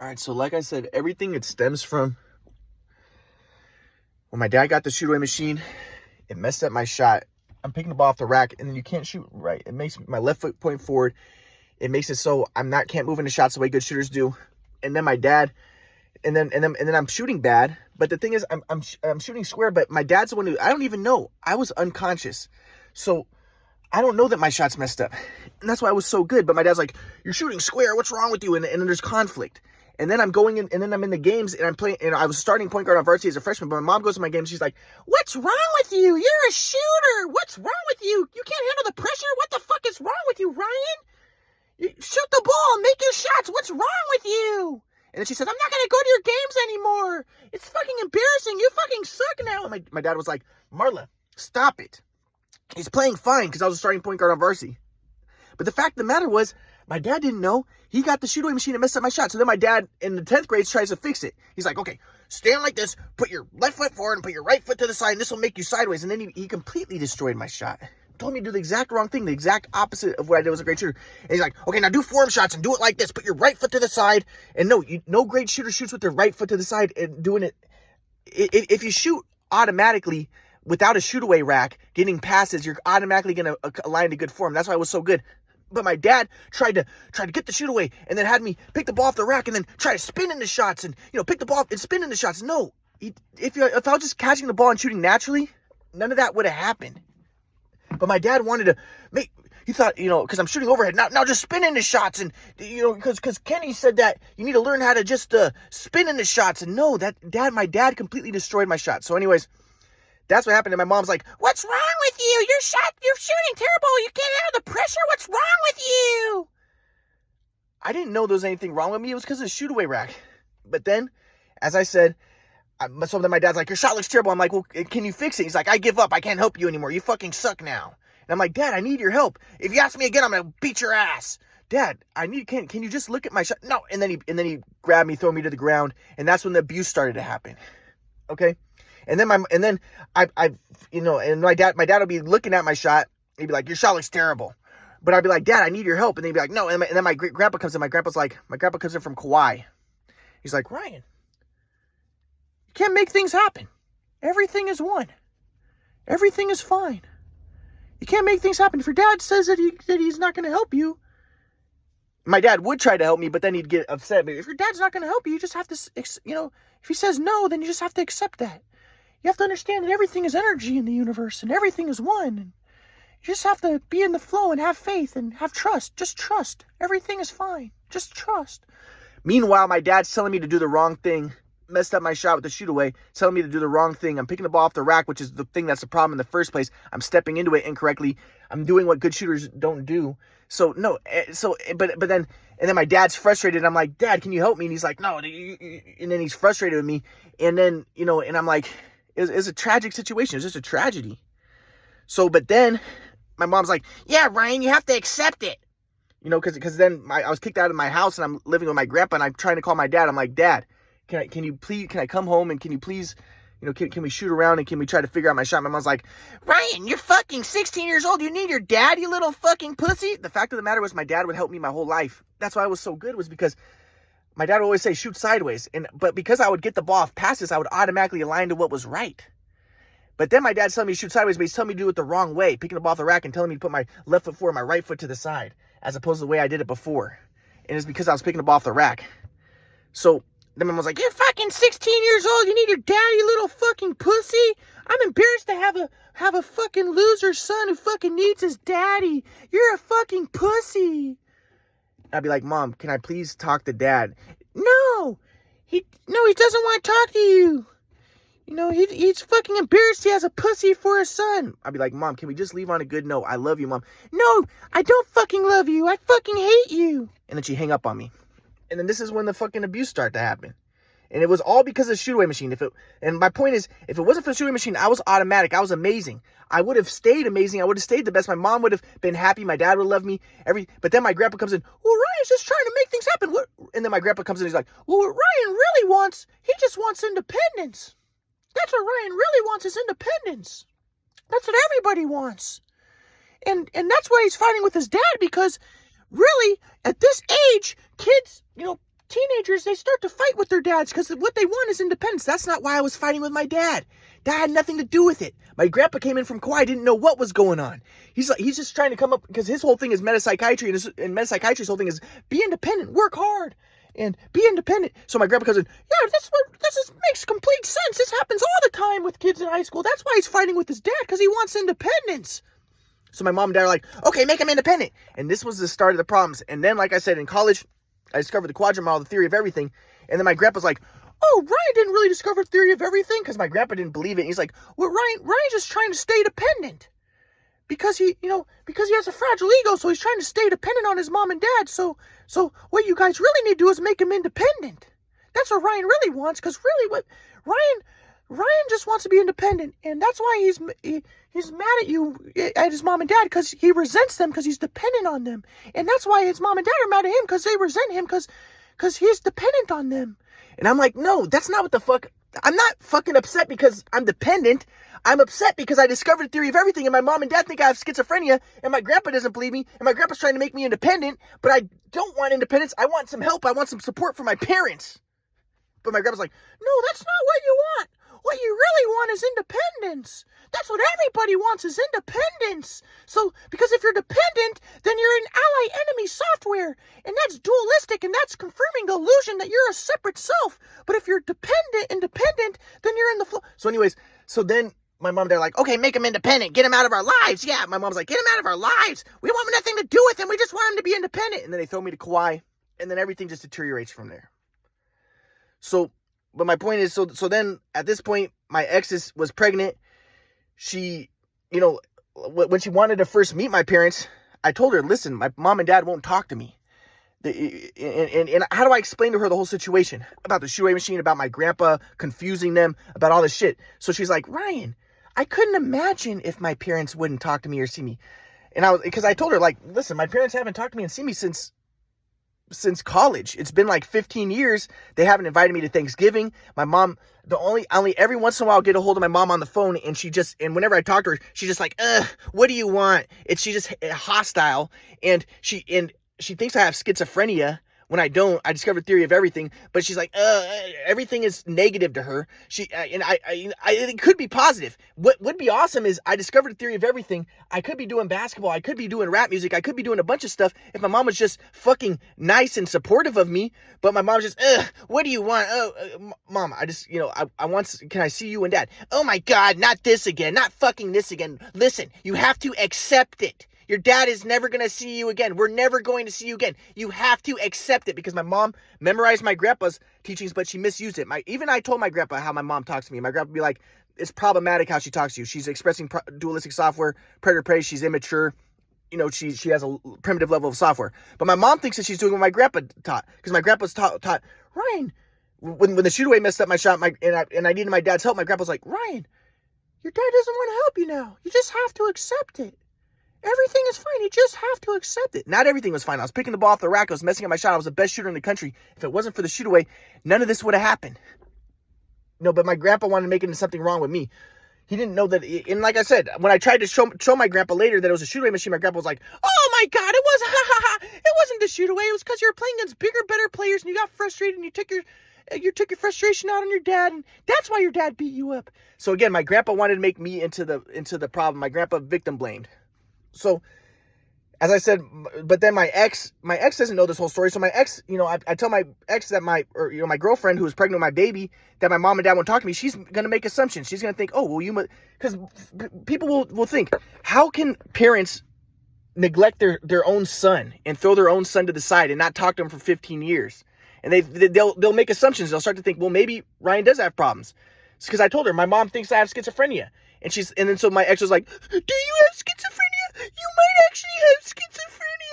All right, so like I said, everything it stems from when my dad got the shoot away machine, it messed up my shot. I'm picking the ball off the rack, and then you can't shoot right. It makes my left foot point forward. It makes it so can't move into shots the way good shooters do. And then my dad, and then I'm shooting bad. But the thing is, I'm shooting square. But my dad's the one who, I don't even know. I was unconscious, so I don't know that my shot's messed up, and that's why I was so good. But my dad's like, "You're shooting square. What's wrong with you?" And then there's conflict. And then I'm going in, and then I'm in the games, and I'm playing, and I was starting point guard on varsity as a freshman, but my mom goes to my games, she's like, "What's wrong with you? You're a shooter. What's wrong with you? You can't handle the pressure? What the fuck is wrong with you, Ryan? You shoot the ball, make your shots. What's wrong with you?" And then she says, "I'm not going to go to your games anymore. It's fucking embarrassing. You fucking suck now." And my dad was like, "Marla, stop it. He's playing fine," because I was a starting point guard on varsity. But the fact of the matter was, my dad didn't know. He got the shoot away machine and messed up my shot. So then my dad in the 10th grade tries to fix it. He's like, "Okay, stand like this, put your left foot forward and put your right foot to the side, and this will make you sideways." And then he completely destroyed my shot. Told me to do the exact wrong thing, the exact opposite of what I did was a great shooter. And he's like, "Okay, now do form shots and do it like this. Put your right foot to the side." And no great shooter shoots with their right foot to the side and doing it. If you shoot automatically without a shoot away rack, getting passes, you're automatically going to align to good form. That's why I was so good. But my dad tried to get the shoot away and then had me pick the ball off the rack and then try to spin into shots and, pick the ball and spin into shots. No, if I was just catching the ball and shooting naturally, none of that would have happened. But my dad wanted to he thought, because I'm shooting overhead, now just spin into shots. And, because Kenny said that you need to learn how to just spin into shots. And no, my dad completely destroyed my shot. So anyways, that's what happened. And my mom's like, "What's wrong with you? You're shooting terrible. You can't handle the pressure. What's wrong with you?" I didn't know there was anything wrong with me. It was because of the shoot away rack. But then, as I said, so then my dad's like, "Your shot looks terrible." I'm like, "Well, can you fix it?" He's like, "I give up. I can't help you anymore. You fucking suck now." And I'm like, "Dad, I need your help. If you ask me again, I'm going to beat your ass. Dad, can you just look at my shot?" No. And then he grabbed me, threw me to the ground. And that's when the abuse started to happen. Okay. And then my dad will be looking at my shot. He'd be like, "Your shot looks terrible." But I'd be like, "Dad, I need your help." And then he'd be like, "No." And then my grandpa comes in. My grandpa comes in from Kauai. He's like, "Ryan, you can't make things happen. Everything is one. Everything is fine. You can't make things happen. If your dad says that he's not going to help you," my dad would try to help me, but then he'd get upset. But if your dad's not going to help you, you just have to, if he says no, then you just have to accept that. You have to understand that everything is energy in the universe and everything is one. And you just have to be in the flow and have faith and have trust. Just trust. Everything is fine. Just trust. Meanwhile, my dad's telling me to do the wrong thing, messed up my shot with the shoot away, telling me to do the wrong thing. I'm picking the ball off the rack, which is the thing that's the problem in the first place. I'm stepping into it incorrectly. I'm doing what good shooters don't do. So no, but then my dad's frustrated. And I'm like, "Dad, can you help me?" And he's like, "No." And then he's frustrated with me. And then, and I'm like, it's a tragic situation. It's just a tragedy. So, but then my mom's like, "Yeah, Ryan, you have to accept it." Because then I was kicked out of my house and I'm living with my grandpa and I'm trying to call my dad. I'm like, "Dad, can I come home and can you please, can we shoot around and can we try to figure out my shot?" My mom's like, "Ryan, you're fucking 16 years old. You need your dad, you little fucking pussy." The fact of the matter was my dad would help me my whole life. That's why I was so good, was because my dad would always say, "Shoot sideways." But because I would get the ball off passes, I would automatically align to what was right. But then my dad's telling me to shoot sideways, but he's telling me to do it the wrong way, picking the ball off the rack and telling me to put my left foot forward, my right foot to the side, as opposed to the way I did it before. And it's because I was picking the ball off the rack. So then my mom's like, "You're fucking 16 years old. You need your dad, you little fucking pussy. I'm embarrassed to have a fucking loser son who fucking needs his daddy. You're a fucking pussy." I'd be like, "Mom, can I please talk to Dad?" No, he doesn't want to talk to you. He's fucking embarrassed he has a pussy for a son. I'd be like, "Mom, can we just leave on a good note? I love you, Mom." "No, I don't fucking love you. I fucking hate you." And then she'd hang up on me. And then this is when the fucking abuse started to happen. And it was all because of the shoot away machine. And my point is, if it wasn't for the shoot away machine, I was automatic. I was amazing. I would have stayed amazing. I would have stayed the best. My mom would have been happy. My dad would have loved me. But then my grandpa comes in, "Well, Ryan's just trying to make things happen." And then my grandpa comes in, he's like, "Well, what Ryan really wants, he just wants independence. That's what Ryan really wants, is independence. That's what everybody wants." And that's why he's fighting with his dad, because really, at this age, kids, teenagers teenagers, they start to fight with their dads because what they want is independence. That's not why I was fighting with my dad. That had nothing to do with it. My grandpa came in from Kauai, didn't know what was going on. He's just trying to come up, because his whole thing is metapsychiatry, and metapsychiatry's whole thing is be independent, work hard, and be independent. So my grandpa comes in, yeah, this makes complete sense. This happens all the time with kids in high school. That's why he's fighting with his dad, because he wants independence. So my mom and dad are like, okay, make him independent. And this was the start of the problems. And then, like I said, in college, I discovered the quadrant model, the theory of everything. And then my grandpa's like, oh, Ryan didn't really discover theory of everything, because my grandpa didn't believe it. And he's like, well, Ryan's just trying to stay dependent because he has a fragile ego. So he's trying to stay dependent on his mom and dad. So what you guys really need to do is make him independent. That's what Ryan really wants. Because really what Ryan just wants to be independent. And that's why he's mad at you, at his mom and dad, because he resents them because he's dependent on them. And that's why his mom and dad are mad at him, because they resent him because he's dependent on them. And I'm like, no, that's not what the fuck. I'm not fucking upset because I'm dependent. I'm upset because I discovered the theory of everything, and my mom and dad think I have schizophrenia, and my grandpa doesn't believe me, and my grandpa's trying to make me independent, but I don't want independence. I want some help. I want some support from my parents. But my grandpa's like, no, that's not what you want. What you really want is independence. That's what everybody wants, is independence. So, because if you're dependent, then you're in ally enemy software. And that's dualistic, and that's confirming the illusion that you're a separate self. But if you're independent, then you're in the flow. So anyways, so then my mom and dad are like, okay, make him independent. Get him out of our lives. Yeah, my mom's like, get him out of our lives. We want nothing to do with him. We just want him to be independent. And then they throw me to Kauai, and then everything just deteriorates from there. So, but my point is, so then at this point, my ex was pregnant. She, when she wanted to first meet my parents, I told her, listen, my mom and dad won't talk to me. And how do I explain to her the whole situation about the shoe machine, about my grandpa confusing them, about all this shit? So she's like, Ryan, I couldn't imagine if my parents wouldn't talk to me or see me. And because I told her, like, listen, my parents haven't talked to me and seen me since college. It's been like 15 years. They haven't invited me to Thanksgiving. My mom, only every once in a while I'll get a hold of my mom on the phone, and whenever I talk to her, she's just like, what do you want? She just hostile, and she thinks I have schizophrenia when I don't. I discovered theory of everything, but she's like, everything is negative to her. It could be positive. What would be awesome is I discovered theory of everything. I could be doing basketball. I could be doing rap music. I could be doing a bunch of stuff if my mom was just fucking nice and supportive of me. But my mom's just, what do you want? Mom, I just, I want, can I see you and dad? Oh my God, not this again. Not fucking this again. Listen, you have to accept it. Your dad is never going to see you again. We're never going to see you again. You have to accept it, because my mom memorized my grandpa's teachings, but she misused it. Even I told my grandpa how my mom talks to me. My grandpa would be like, it's problematic how she talks to you. She's expressing dualistic software, predator prey. She's immature. She has a primitive level of software. But my mom thinks that she's doing what my grandpa taught, because my grandpa's taught Ryan, when the shoot away messed up my shot, and I needed my dad's help, my grandpa's like, Ryan, your dad doesn't want to help you now. You just have to accept it. Everything is fine. You just have to accept it. Not everything was fine. I was picking the ball off the rack. I was messing up my shot. I was the best shooter in the country. If it wasn't for the shoot away, none of this would have happened. No, but my grandpa wanted to make it into something wrong with me. He didn't know that. And like I said, when I tried to show my grandpa later that it was a shoot away machine, my grandpa was like, oh my God, it wasn't the shoot away. It was because you were playing against bigger, better players, and you got frustrated, and you took your frustration out on your dad, and that's why your dad beat you up. So again, my grandpa wanted to make me into the problem. My grandpa victim blamed. So, as I said, but then my ex doesn't know this whole story. So my ex, I tell my ex that my girlfriend who was pregnant with my baby, that my mom and dad won't talk to me. She's going to make assumptions. She's going to think, oh, well, because people will think, how can parents neglect their own son and throw their own son to the side and not talk to him for 15 years? And they'll make assumptions. They'll start to think, well, maybe Ryan does have problems. It's because I told her, my mom thinks I have schizophrenia. And then so my ex was like, do you have schizophrenia? You might actually have schizophrenia.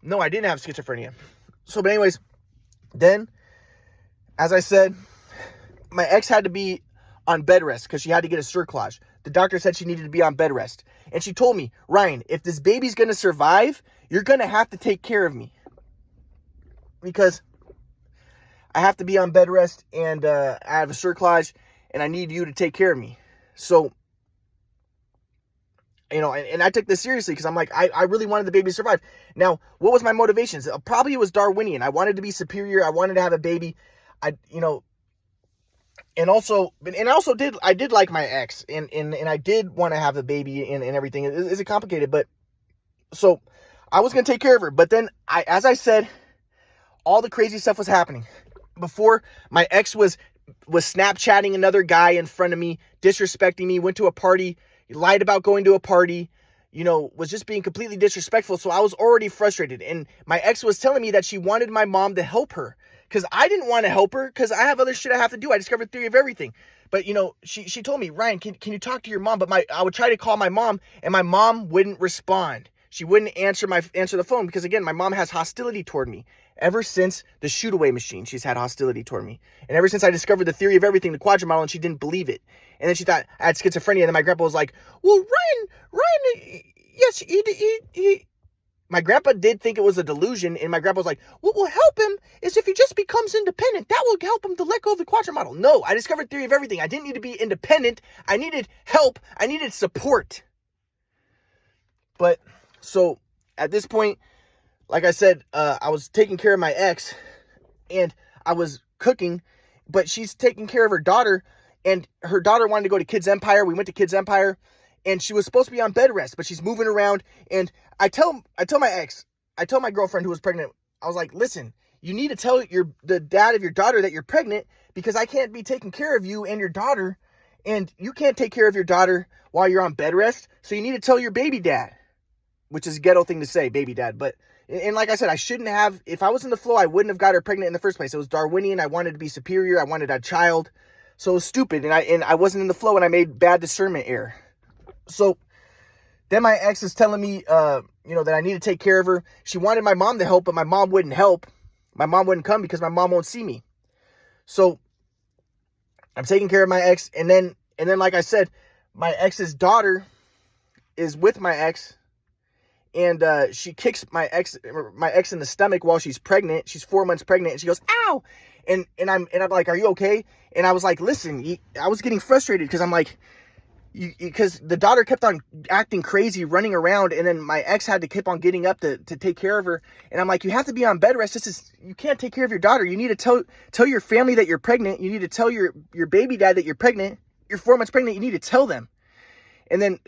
No, I didn't have schizophrenia. So, but anyways, then, as I said, my ex had to be on bed rest because she had to get a cerclage. The doctor said she needed to be on bed rest. And she told me, Ryan, if this baby's going to survive, you're going to have to take care of me. Because I have to be on bed rest, and I have a cerclage, and I need you to take care of me. So and I took this seriously because I'm like, I really wanted the baby to survive. Now, what was my motivations? Probably it was Darwinian. I wanted to be superior. I wanted to have a baby. I did like my ex, and I did want to have a baby and everything. It's complicated, but so I was going to take care of her. But then as I said, all the crazy stuff was happening. Before, my ex was Snapchatting another guy in front of me, disrespecting me, went to a party, lied about going to a party, was just being completely disrespectful. So I was already frustrated. And my ex was telling me that she wanted my mom to help her, because I didn't want to help her because I have other shit I have to do. I discovered theory of everything. But, she told me, Ryan, can you talk to your mom? But I would try to call my mom, and my mom wouldn't respond. She wouldn't answer the phone because, again, my mom has hostility toward me. Ever since the shoot away machine, she's had hostility toward me. And ever since I discovered the theory of everything, the quadrant model, and she didn't believe it. And then she thought I had schizophrenia. And then my grandpa was like, well, Ryan, yes, he. My grandpa did think it was a delusion. And my grandpa was like, what will help him is if he just becomes independent. That will help him to let go of the quadrant model. No, I discovered theory of everything. I didn't need to be independent. I needed help. I needed support. But so at this point, like I said, I was taking care of my ex, and I was cooking, but she's taking care of her daughter, and her daughter wanted to go to Kids Empire. We went to Kids Empire, and she was supposed to be on bed rest, but she's moving around. And I tell my girlfriend who was pregnant, I was like, listen, you need to tell the dad of your daughter that you're pregnant, because I can't be taking care of you and your daughter, and you can't take care of your daughter while you're on bed rest. So you need to tell your baby dad, which is a ghetto thing to say, baby dad, but. And like I said, I shouldn't have, if I was in the flow, I wouldn't have got her pregnant in the first place. It was Darwinian. I wanted to be superior. I wanted a child. So it was stupid. And I wasn't in the flow, and I made bad discernment error. So then my ex is telling me, that I need to take care of her. She wanted my mom to help, but my mom wouldn't help. My mom wouldn't come because my mom won't see me. So I'm taking care of my ex. And then, like I said, my ex's daughter is with my ex. And she kicks my ex in the stomach while she's pregnant. She's 4 months pregnant, and she goes, ow. And I'm like, are you okay? And I was like, listen, I was getting frustrated because I'm like, because the daughter kept on acting crazy, running around, and then my ex had to keep on getting up to take care of her. And I'm like, you have to be on bed rest. You can't take care of your daughter. You need to tell your family that you're pregnant. You need to tell your baby dad that you're pregnant. You're 4 months pregnant. You need to tell them. And then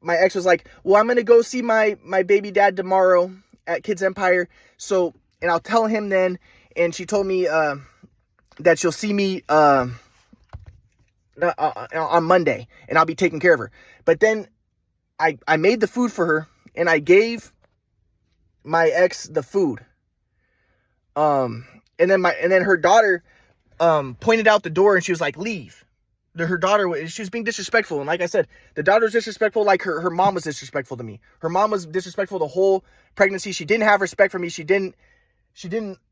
my ex was like, well, I'm going to go see my baby dad tomorrow at Kids Empire. So, and I'll tell him then. And she told me that she'll see me on Monday, and I'll be taking care of her. But then I made the food for her, and I gave my ex the food. And then her daughter pointed out the door, and she was like, leave. Her daughter, she was being disrespectful. And like I said, the daughter was disrespectful like her mom was disrespectful to me. Her mom was disrespectful the whole pregnancy. She didn't have respect for me. She didn't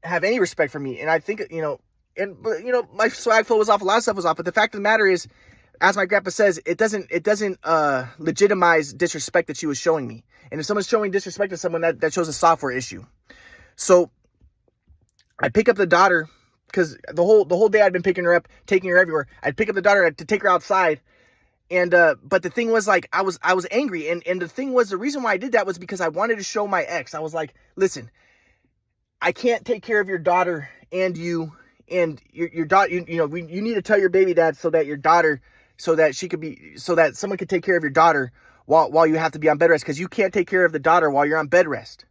have any respect for me. And I think, my swag flow was off. A lot of stuff was off. But the fact of the matter is, as my grandpa says, it doesn't legitimize disrespect that she was showing me. And if someone's showing disrespect to someone, that shows a software issue. So I pick up the daughter, because the whole day I'd been picking her up, taking her everywhere. I'd pick up the daughter to take her outside. And, but the thing was, like, I was angry. And the thing was, the reason why I did that was because I wanted to show my ex. I was like, listen, I can't take care of your daughter and you and your daughter. You need to tell your baby dad so that your daughter, so that someone could take care of your daughter while you have to be on bed rest, because you can't take care of the daughter while you're on bed rest.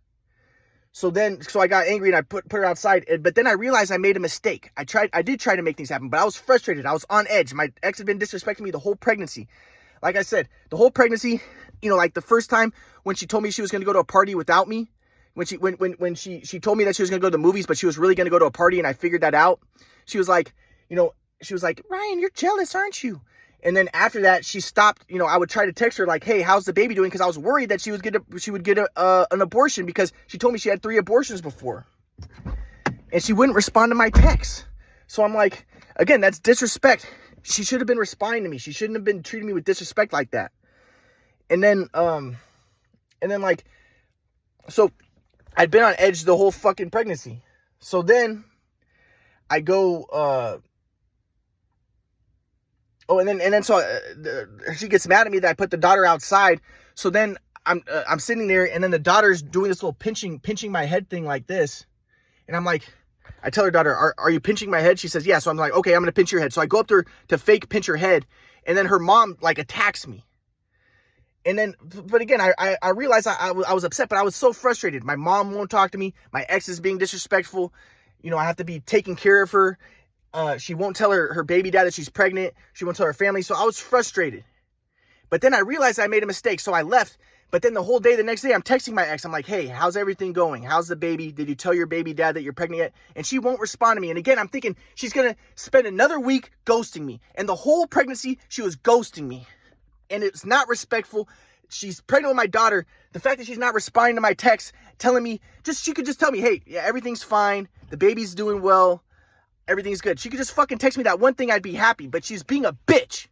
So I got angry, and I put her outside. But then I realized I made a mistake. I did try to make things happen, but I was frustrated. I was on edge. My ex had been disrespecting me the whole pregnancy. Like I said, the whole pregnancy, like the first time when she told me she was going to go to a party without me, when she told me that she was going to go to the movies, but she was really going to go to a party, and I figured that out. She was like, Ryan, you're jealous, aren't you? And then after that, she stopped. I would try to text her like, hey, how's the baby doing? Because I was worried that she would get an abortion, because she told me she had 3 abortions before. And she wouldn't respond to my texts. So I'm like, again, that's disrespect. She should have been responding to me. She shouldn't have been treating me with disrespect like that. And then so I'd been on edge the whole fucking pregnancy. So then I go, so she gets mad at me that I put the daughter outside. So then I'm sitting there, and then the daughter's doing this little pinching my head thing like this. And I'm like, I tell her daughter, are you pinching my head? She says, yeah. So I'm like, okay, I'm going to pinch your head. So I go up to her to fake pinch her head. And then her mom like attacks me. And then, but again, I realized I was upset, but I was so frustrated. My mom won't talk to me. My ex is being disrespectful. You know, I have to be taking care of her. She won't tell her baby dad that she's pregnant. She won't tell her family. So I was frustrated. But then I realized I made a mistake. So I left. But then the whole day, the next day, I'm texting my ex. I'm like, hey, how's everything going? How's the baby? Did you tell your baby dad that you're pregnant yet? And she won't respond to me. And again, I'm thinking she's going to spend another week ghosting me. And the whole pregnancy, she was ghosting me. And it's not respectful. She's pregnant with my daughter. The fact that she's not responding to my texts, telling me, she could just tell me, hey, yeah, everything's fine. The baby's doing well. Everything's good. She could just fucking text me that one thing, I'd be happy. But she's being a bitch.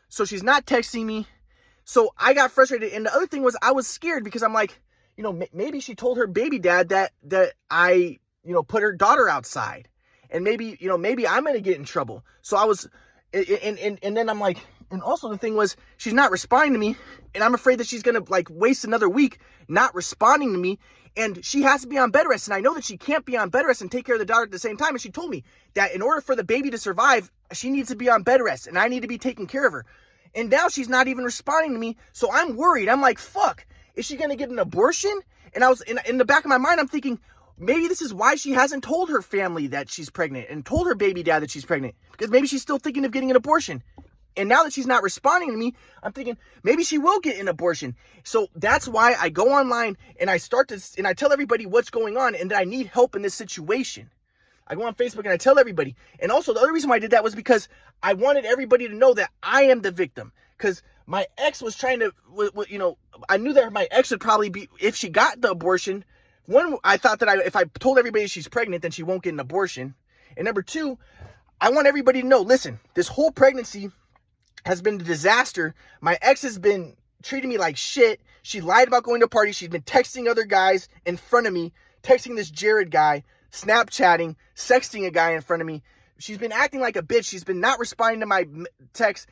So she's not texting me. So I got frustrated. And the other thing was I was scared because I'm like, you know, maybe she told her baby dad that I, you know, put her daughter outside. And maybe, you know, maybe I'm going to get in trouble. So I was, and then I'm like, and also the thing was, she's not responding to me. And I'm afraid that she's going to like waste another week not responding to me. And she has to be on bed rest. And I know that she can't be on bed rest and take care of the daughter at the same time. And she told me that in order for the baby to survive, she needs to be on bed rest. And I need to be taking care of her. And now she's not even responding to me. So I'm worried. I'm like, fuck, is she going to get an abortion? And I was in the back of my mind, I'm thinking, maybe this is why she hasn't told her family that she's pregnant and told her baby dad that she's pregnant, because maybe she's still thinking of getting an abortion. And now that she's not responding to me, I'm thinking maybe she will get an abortion. So that's why I go online and I tell everybody what's going on and that I need help in this situation. I go on Facebook and I tell everybody. And also the other reason why I did that was because I wanted everybody to know that I am the victim. Because my ex was trying to, you know, I knew that my ex would probably be, if she got the abortion, one, I thought that if I told everybody she's pregnant, then she won't get an abortion. And number two, I want everybody to know, listen, this whole pregnancy has been a disaster. My ex has been treating me like shit. She lied about going to parties. She's been texting other guys in front of me, texting this Jared guy, Snapchatting, sexting a guy in front of me. She's been acting like a bitch. She's been not responding to my texts.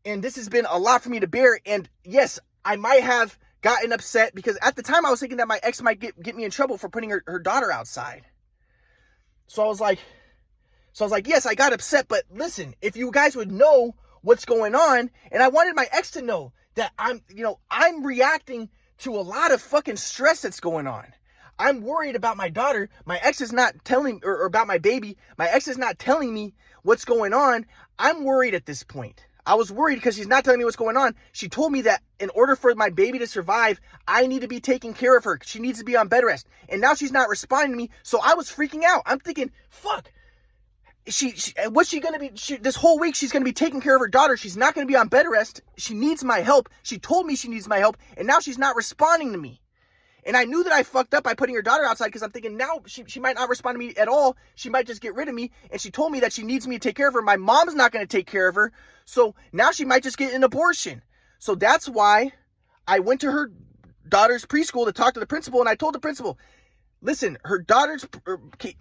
And this has been a lot for me to bear. And yes, I might have gotten upset because at the time I was thinking that my ex might get me in trouble for putting her daughter outside. So I was like, yes, I got upset. But listen, if you guys would know what's going on, and I wanted my ex to know that I'm reacting to a lot of fucking stress that's going on. I'm worried about my daughter. My ex is not telling, or about my baby. My ex is not telling me what's going on. I'm worried at this point. I was worried because she's not telling me what's going on. She told me that in order for my baby to survive, I need to be taking care of her. She needs to be on bed rest. And now she's not responding to me. So I was freaking out. I'm thinking, fuck. What's she going to be? This whole week, she's going to be taking care of her daughter. She's not going to be on bed rest. She needs my help. She told me she needs my help. And now she's not responding to me. And I knew that I fucked up by putting her daughter outside because I'm thinking now she might not respond to me at all. She might just get rid of me. And she told me that she needs me to take care of her. My mom's not going to take care of her. So now she might just get an abortion. So that's why I went to her daughter's preschool to talk to the principal. And I told the principal, listen,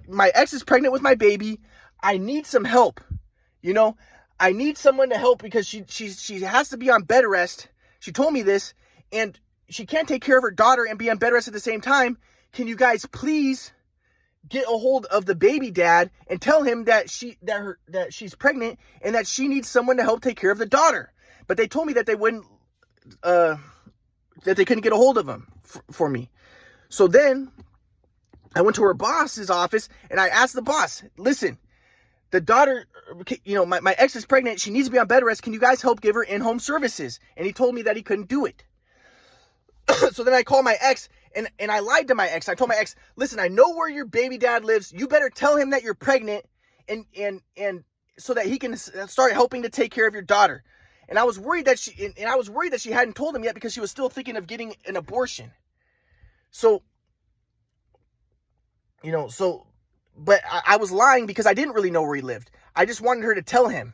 my ex is pregnant with my baby. I need some help. You know, I need someone to help because she has to be on bed rest. She told me this. And she can't take care of her daughter and be on bed rest at the same time. Can you guys please get a hold of the baby dad and tell him that she's pregnant and that she needs someone to help take care of the daughter? But they told me that they wouldn't, that they couldn't get a hold of him for me. So then I went to her boss's office and I asked the boss, listen, the daughter, you know, my ex is pregnant. She needs to be on bed rest. Can you guys help give her in-home services? And he told me that he couldn't do it. So then I called my ex and I lied to my ex. I told my ex, listen, I know where your baby dad lives. You better tell him that you're pregnant and so that he can start helping to take care of your daughter. And I was worried that she hadn't told him yet because she was still thinking of getting an abortion. So, you know, but I was lying because I didn't really know where he lived. I just wanted her to tell him.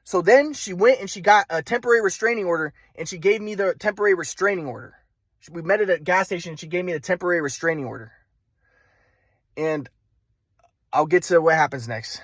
So then she went and she got a temporary restraining order and she gave me the temporary restraining order. We met at a gas station and she gave me the temporary restraining order. And I'll get to what happens next.